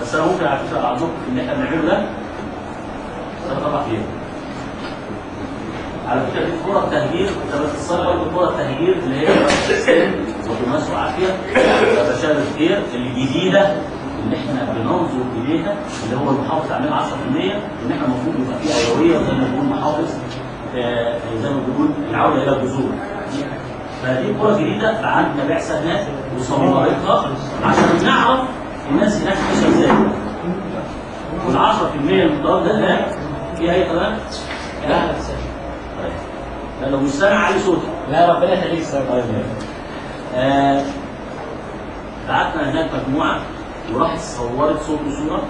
بس انا ممكن على فكره اعذركم ان احنا بنعمله ده 3 4 ايام. على فكره دي كره تهجير، ده باختصار برضه كره تهجير اللي هي الحسين ودمشق وعافيه بشار الخير الجديده اللي احنا بننظر اليها، اللي هو المحافظ عامل 10%، ان احنا المفروض يبقى فيه اولويه زي ما بنقول محافظ زي ما بنقول العوده الى الجذور. فدي كره جديده عندنا بعثه هناك وصممتها عشان نعرف الناس هناك ماشيه ازاي. وال 10% المتواجده هناك فيها اي كلام؟ لا لا لو مش سامع علي صوتك. لا ربنا يخليك سامع. بعتنا هناك مجموعه وراحت صورت صوت وصوره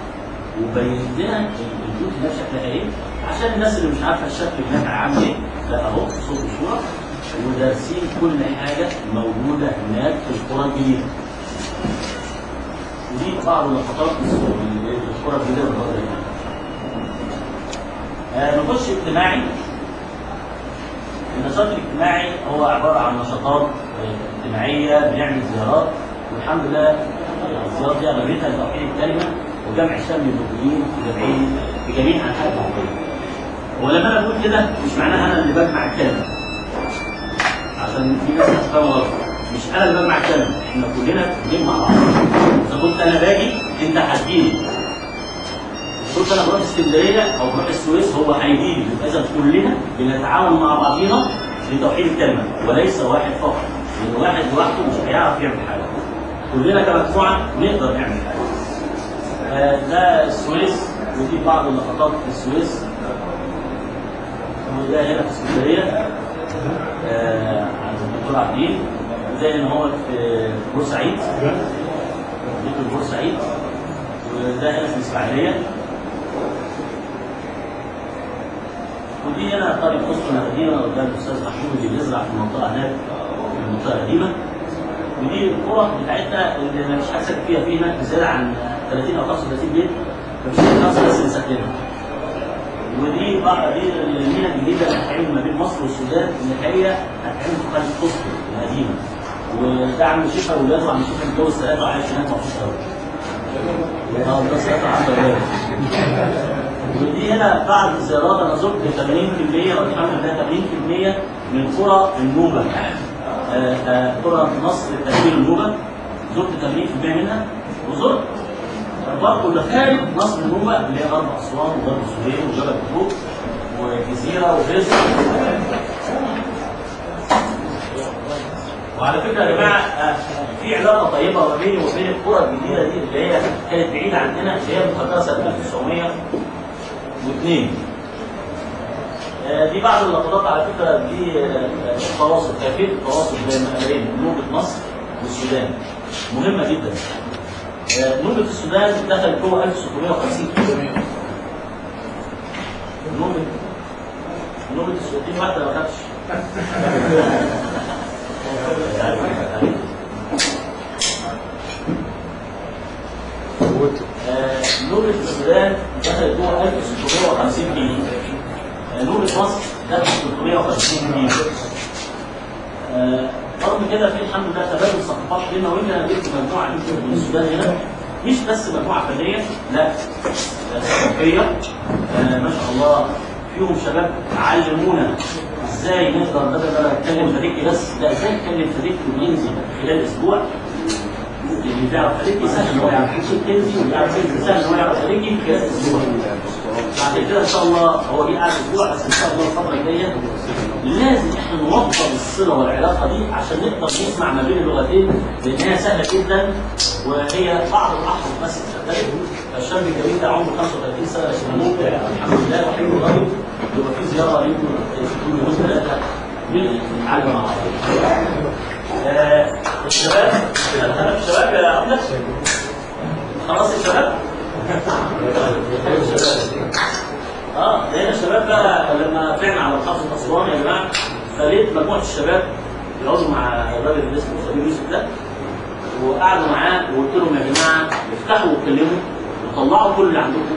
وبينت لنا البيوت هناك شكلها ايه، عشان الناس اللي مش عارفه الشكل هناك عامل ايه. لا اهو صوت وصوره ودارسين كل حاجه موجوده هناك في القرى الجديده. ودي بعض اللقطات من القرى الجديده والقرى الجديده. نخش اجتماعي. النشاط الاجتماعي هو عباره عن نشاطات اجتماعيه، بنعمل زيارات، والحمد لله الزيارات دي اغلبيتها لتوحيد الكلمه وجمع شمل المؤمنين في جميع انحاء الجمهوريه. ولما انا بقول كده مش معناها انا اللي بجمع الكلمه، عشان في ناس هتفهم غلط. مش انا اللي بجمع الكلمه، احنا كلنا بنجمع مع بعض. اذا كنت انا باجي انت هتجيلي، كنت انا بروح اسكندريه او بروح السويس هو هيجيلي، يبقى اذا كلنا بنتعاون مع بعضينا لتوحيد الكلمه وليس واحد فقط، لان واحد لوحده مش هيعرف يعمل حاجه. كلنا كمجموعه نقدر نعمل حاجه. ده السويس، ودي بعض اللقطات في السويس، وده هنا في اسكندريه عند الدكتور عبدين، وده هنا هو في بورسعيد، في بورسعيد، وده هنا في الاسماعيليه، ودي هنا قريه اسطنه قديمه قدام الاستاذ محمود اللي بيزرع في المنطقه هناك، في المنطقه القديمه. ودي القرى بتاعتنا اللي مفيش حد ساكن فيها، في هناك زياده عن 30 او 35 بيت، مفيش غير 5 ناس اللي ساكنينها. ودي بعض دي المدينه الجديده اللي هتتعمل ما بين مصر والسودان، اللي هي هتتعمل في قريه اسطنه القديمه. وده عم شيخه ولاده، عم شيخه متجوز 3 وعايش هناك مبسوط قوي. ده 3 عنده ولاد. ودي هنا بعض الزيارات انا زرت 80% والحمد لله 80% من قرى النوبه. قرى مصر تأثير النوبه زرت 80% منها، وزرت برضه اللي خارج مصر النوبه اللي هي غرب اسوان وغرب السويس وجبل الطوق والجزيره وفيصل. وعلى فكره يا جماعه في علاقه طيبه ما بيني وبين القرى الجديده دي اللي هي كانت بعيده عننا، اللي هي متقدمه سنه 1902. دي بعض اللقطات على فكره، دي التواصل، كيفيه التواصل بين نوبه مصر والسودان مهمه جدا. نوبه السودان دخلت جوه 1650 كيلو. نوبه السودان واحده ما خدش. نوبة السودان دخلت جوه 1650 كيلو. نوبة مصر دخلت 350 كيلو. رغم كده في الحمد لله تبادل ثقافات بيننا وبين. انا جبت مجموعه من السودان هنا، مش بس مجموعه فنيه، لا ثقافيه ما شاء الله. فيهم شباب علمونا ازاي نقدر بدل ما نتكلم فريقي بس، لا ازاي نتكلم فريقي وينزل خلال اسبوع. اللي بيعرف فريقي سهل ان هو يعرف تنزل، واللي يعرف ينزل سهل ان هو يعرف فريقي خلال اسبوع. بعد كده ان شاء الله هو جه قاعد اسبوع، بس ان شاء الله الفتره الجايه لازم احنا نوضح الصله والعلاقه دي عشان نقدر نسمع ما بين اللغتين، لان هي سهله جدا وهي بعض الاحرف بس تختلف. الشاب الجميل ده عمره 35 سنه لكن ممتع الحمد لله وحلو قريب. يبقى في زياره ليكم كل يوم 3 بنتعلم مع بعض. الشباب الشباب يا أبلة خلاص الشباب ده هنا الشباب بقى. لما طلعنا على محافظة أسوان يا جماعة، خليت مجموعة الشباب يقعدوا مع الراجل اللي اسمه سمير يوسف ده، وقعدوا معاه وقلت لهم يا جماعة افتحوا واتكلموا وطلعوا كل اللي عندكم.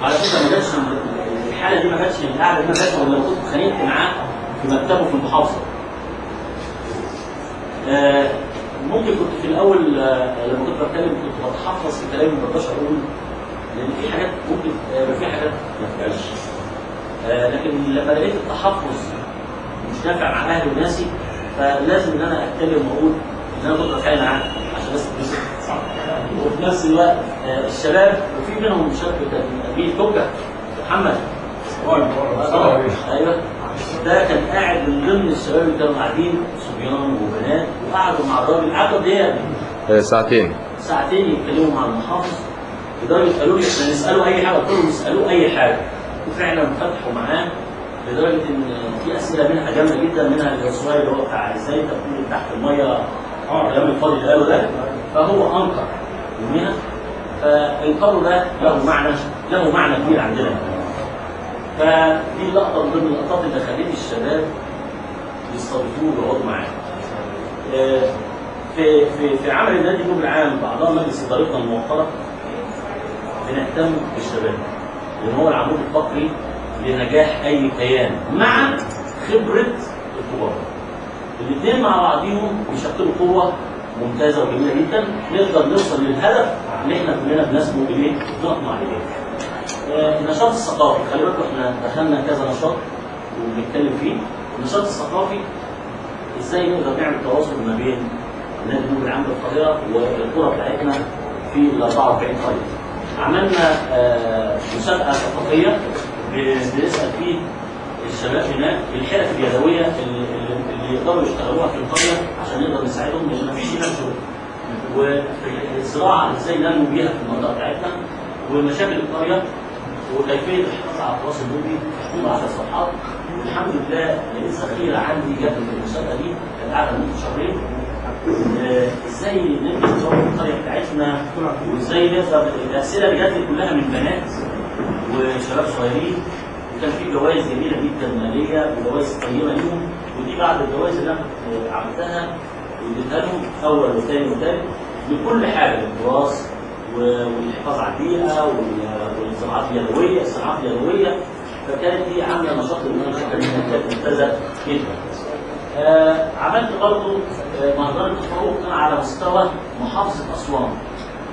على فكرة ما جاتش الحالة دي، ما جاتش القعدة دي، ما جاتش ولا كنت اتخانقت معاه في مكتبه في المحافظة. ممكن كنت في الاول لما كنت بتكلم كنت بتحفظ في كلامي، ما بقدرش اقول لان في حاجات ممكن في حاجات ما تبقاش. لكن لما لقيت التحفظ مش نافع مع اهلي وناسي، فلازم ان انا اتكلم واقول ان انا كنت بتكلم عنه عشان الناس تتبسط. وفي نفس الوقت الشباب وفي منهم شاب امين توكا محمد ايوه، ده كان قاعد من ضمن الشباب اللي كانوا قاعدين صبيان وبنات، وقعدوا مع الراجل قعدوا قد ايه؟ ساعتين يتكلموا مع المحافظ، لدرجه قالوا لي احنا نساله اي حاجه، قلت لهم اسالوه اي حاجه، وفعلا فتحوا معاه لدرجه ان في اسئله منها جامده جدا، منها السؤال اللي هو بتاع ازاي تكون تحت الميه الكلام الفاضي اللي قاله ده، فهو انكر يوميها. فانكاره ده له معنى كبير عندنا. فدي لقطه من ضمن اللقطات اللي خلت الشباب يستضيفوه ويقعدوا معاه. في عمل النادي النوبل العام باعضاء مجلس ادارتنا الموقره بنهتم بالشباب، لان هو العمود الفقري لنجاح اي كيان مع خبره الكبار. الاثنين مع بعضهم بيشكلوا قوه ممتازه وجميله جدا، نقدر نوصل للهدف اللي احنا كلنا بنسمو اليه ونطمع اليه. النشاط الثقافي، خلي بالكم احنا دخلنا كذا نشاط وبنتكلم فيه. النشاط الثقافي ازاي نقدر نعمل تواصل ما بين النادي النوبل العام بالقاهره والقرى بتاعتنا في ال 44 قريه. عملنا مسابقه ثقافيه بنسال فيه الشباب هناك الحرف اليدويه اللي يقدروا يشتغلوها في القريه عشان نقدر نساعدهم، لان مفيش هناك شغل. والزراعه ازاي ننمو بيها في المنطقه بتاعتنا، ومشاكل القريه، وكيفيه الحفاظ على التراث النوبي في حدود 10 صفحات. والحمد لله لقيت ذخيره عندي جت في المسابقه دي كانت قاعده لمده شهرين. ازاي نبني نظام القريه بتاعتنا، وازاي نقدر الاسئله اللي جات لي كلها من بنات وشباب صغيرين، وكان في جوائز جميله جدا ماليه وجوائز قيمه ليهم. ودي بعض الجوائز اللي انا عملتها واديتها لهم اول وثاني وثالث لكل حاجه، التراث والحفاظ على البيئه والصناعات اليدويه. فكانت دي عامله نشاط كانت ممتازه جدا. عملت برضه مهرجان التفوق كان على مستوى محافظه اسوان،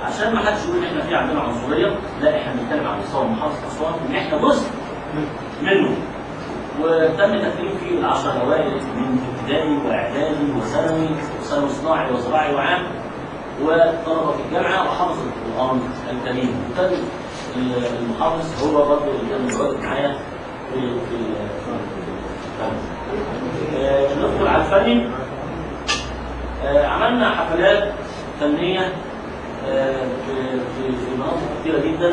عشان ما حدش يقول احنا في عندنا عنصريه، لا احنا بنتكلم على مستوى محافظه اسوان ان احنا جزء منه. وتم تكريم فيه ال10 اوائل من ابتدائي واعدادي وثانوي صناعي وزراعي وعام، وطلبه في الجامعه وحفظ القران الكريم. وكان المحافظ هو برضه اللي كان متواجد معايا في ندخل على الفني. عملنا حفلات فنيه في مناطق كثيره جدا.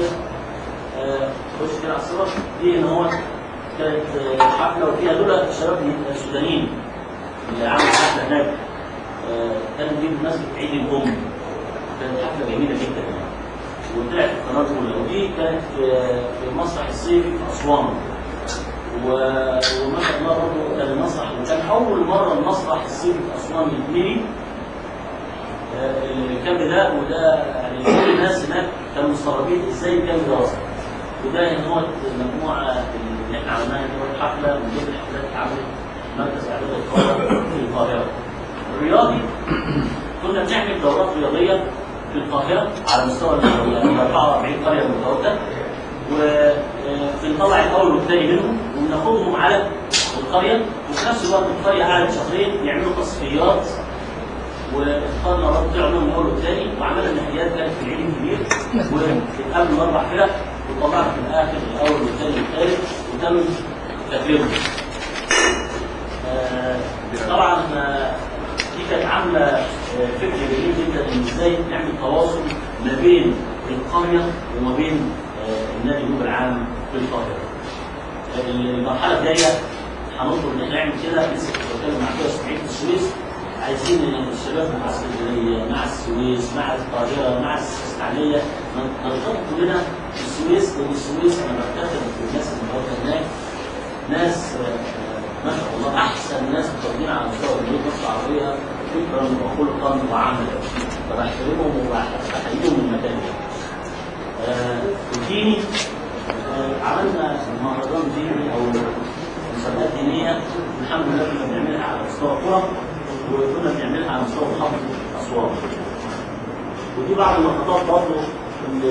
خش كده على الصور دي، ان هو كانت حفله وفيها دول الشباب السودانيين اللي عملوا حفله هناك. كانت دي بمناسبه عيد الام، كانت حفله جميله جدا يعني، وطلعت في القناه الاولى. ودي كانت في المسرح الصيفي في اسوان، وما شاء الله برضه كان المسرح، وكان اول مره المسرح الصيفي في اسوان يتملي الكامب ده. وده يعني كل الناس هناك كانوا مستغربين ازاي الكامب ده وصل. وده هو المجموعه اللي احنا عملناها دي حفله من ضمن الحفلات اللي اتعملت مركز اعداد القاهره في القاهره. الرياضي كنا بنعمل دورات رياضيه في القاهره على مستوى ال 44 قريه المتواجده، وبنطلع الاول والثاني منهم وبناخدهم على القريه، وفي نفس الوقت القريه قعدت شهرين يعملوا تصفيات، واخترنا برضه طلعوا منهم الاول والثاني، وعملنا نهائيات كانت في العيد الكبير، واتقابلوا 4 فرق وطلعنا في الاخر الاول والثاني والثالث وتم تكريمهم. طبعا دي كانت عامله فكر جميل جدا ان ازاي نعمل تواصل ما بين القريه وما بين النادي النوبل العام في القاهره. المرحله الجايه هنطلب ان احنا نعمل كده، لسه كنت بتكلم مع كده سعيد في السويس، عايزين ان الشباب مع اسكندريه مع السويس مع القاهره مع الاسماعيليه نرتبط كلنا في السويس، لان السويس انا بفتخر بالناس اللي موجوده هناك، ناس ما شاء الله احسن ناس متواجدين على مستوى الجمهوريه مصر العربيه فكرا وخلقا وعملا، فبحترمهم وبحييهم من المكان ده. الديني عملنا مهرجان ديني او مسابقات دينيه الحمد لله كنا بنعملها على مستوى القرى، وكنا بنعملها على مستوى محافظه اسوان. ودي بعض النقطات برضه